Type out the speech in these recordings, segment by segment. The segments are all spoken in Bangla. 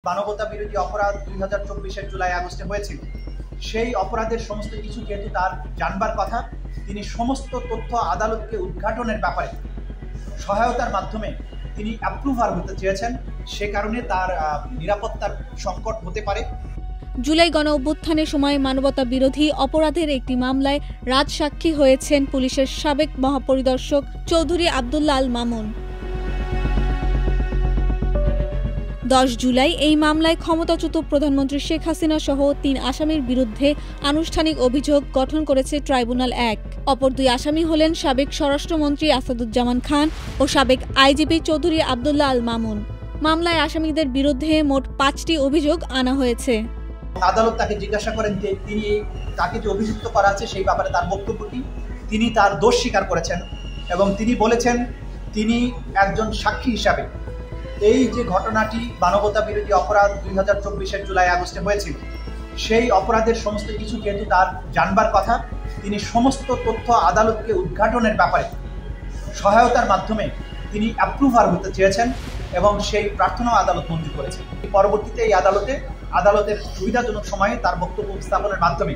মানবতা বিরোধী অপরাধ 2024-এর জুলাই আগস্টে হয়েছিল। সেই অপরাধের সমস্ত কিছু যেহেতু তার জানবার কথা, তিনি সমস্ত তথ্য আদালতকে উদ্ঘাটনের ব্যাপারে সহায়তার মাধ্যমে তিনি অ্যাপ্রুভার হতে চেয়েছেন। সে কারণে তার নিরাপত্তার সংকট হতে পারে। জুলাই গণ অভ্যুত্থানের সময় মানবতা বিরোধী অপরাধের একটি মামলায় রাজসাক্ষী হয়েছেন পুলিশের সাবেক মহাপরিদর্শক চৌধুরী আব্দুল্লাহ আল মামুন। 10 জুলাই এই মামলায় ক্ষমতাচ্যুত প্রধানমন্ত্রী শেখ হাসিনা সহ 3 আসামির বিরুদ্ধে আনুষ্ঠানিক অভিযোগ গঠন করেছে ট্রাইব্যুনাল 1। অপর 2 আসামি হলেন সাবেক স্বরাষ্ট্রমন্ত্রী আসাদুজ্জামান খান ও সাবেক আইজিপি চৌধুরী আব্দুল্লাহ আল মামুন। মামলায় আসামিদের বিরুদ্ধে মোট 5টি অভিযোগ আনা হয়েছে। আদালত তাকে জিজ্ঞাসা করেন যে তাকে যে অভিযুক্ত করা আছে সেই ব্যাপারে তার বক্তব্য কি। তিনি তার দোষ স্বীকার করেছেন এবং তিনি বলেছেন তিনি একজন সাক্ষী হিসাবে এই যে ঘটনাটি মানবতা বিরোধী অপরাধ 2024-এর জুলাই আগস্টে হয়েছিল, সেই অপরাধের সমস্ত কিছু যেহেতু তার জানবার কথা, তিনি সমস্ত তথ্য আদালতকে উদ্ঘাটনের ব্যাপারে সহায়তার মাধ্যমে তিনি অ্যাপ্রুভার হতে চেয়েছেন এবং সেই প্রার্থনাও আদালত মঞ্জুর করেছেন। পরবর্তীতে এই আদালতের সুবিধাজনক সময়ে তার বক্তব্য উপস্থাপনের মাধ্যমে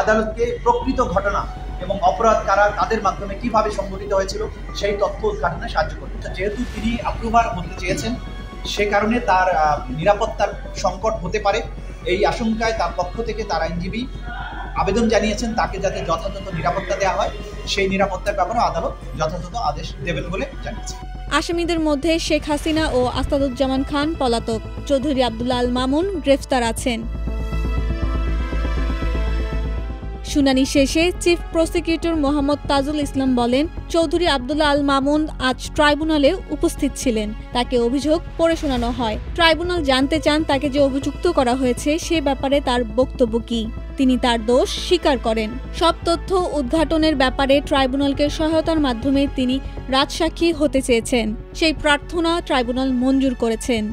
আদালতকে প্রকৃত ঘটনা এবং অপরাধ কারা তাদের মাধ্যমে কিভাবে সংঘটিত হয়েছিল সেই তথ্য উদ্ঘাটনে সাহায্য করবে। যেহেতু তিনি অ্যাপ্রুভার হতে চেয়েছেন, সে কারণে তার নিরাপত্তার সংকট হতে পারে। এই আশঙ্কায় তার পক্ষ থেকে তার আইনজীবী আবেদন জানিয়েছেন তাকে যাতে যথাযথ নিরাপত্তা দেওয়া হয়, সেই নিরাপত্তার ব্যাপারে আদালত যথাযথ আদেশ দেবেন বলে জানিয়েছে। আসামিদের মধ্যে শেখ হাসিনা ও আসাদুজ্জামান খান পলাতক, চৌধুরী আব্দুল্লাহ আল মামুন গ্রেফতার আছেন। শুনানি শেষে চিফ প্রসিকিউটর মোহাম্মদ তাজুল ইসলাম বলেন, চৌধুরী আব্দুল্লাহ আল মামুন আজ ট্রাইব্যুনালে উপস্থিত ছিলেন। তাকে অভিযোগ পড়ে শোনানো হয়। ট্রাইব্যুনাল জানতে চান তাকে যে অভিযুক্ত করা হয়েছে সে ব্যাপারে তার বক্তব্য কি। তিনি তার দোষ স্বীকার করেন। সব তথ্য উদ্ঘাটনের ব্যাপারে ট্রাইব্যুনালকে সহায়তার মাধ্যমে তিনি রাজসাক্ষী হতে চেয়েছেন। সেই প্রার্থনা ট্রাইব্যুনাল মঞ্জুর করেছেন।